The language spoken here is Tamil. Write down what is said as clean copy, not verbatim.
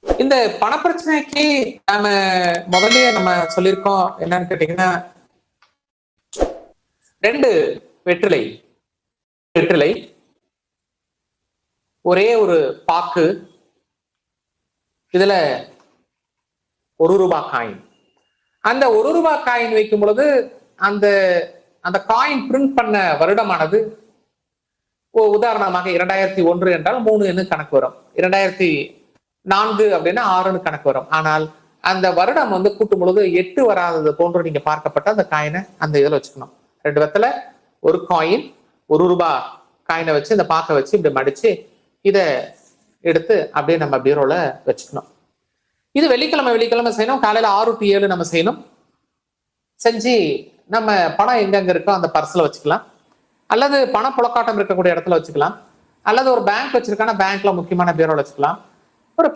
இந்த பணப்பிரச்சனைக்கு நாம முதல்லயே நம்ம சொல்லியிருக்கோம் என்னன்னு கேட்டீங்கன்னா, 2 வெற்றிலை வெற்றிலை ஒரே ஒரு பாக்கு, இதுல 1 ரூபாய் காயின். அந்த 1 ரூபாய் காயின் வைக்கும் பொழுது அந்த அந்த காயின் பிரிண்ட் பண்ண வருடமானது உதாரணமாக 2001 என்றால் 3 கணக்கு வரும், 2004 அப்படின்னா 6 கணக்கு வரும். ஆனால் அந்த வருடம் வந்து கூட்டும் பொழுது 8 வராதது போன்று நீங்க பார்க்கப்பட்ட அந்த காயினை அந்த இதுல வச்சுக்கணும். 2 வெத்தலை, ஒரு காயின், 1 ரூபாய் காயினை வச்சு இந்த பாக்கை வச்சு இப்படி மடிச்சு இதை எடுத்து அப்படியே நம்ம பீரோல வச்சுக்கணும். இது வெள்ளிக்கிழமை செய்யணும். காலையில 6 to 7 நம்ம செய்யணும். செஞ்சு நம்ம பணம் எங்கெங்க இருக்கோ அந்த பர்ஸ்ல வச்சுக்கலாம், அல்லது பண புழக்காட்டம் இருக்கக்கூடிய இடத்துல வச்சுக்கலாம், அல்லது ஒரு பேங்க் வச்சிருக்கான பேங்க்ல முக்கியமான பீரோல வச்சுக்கலாம். ஒரு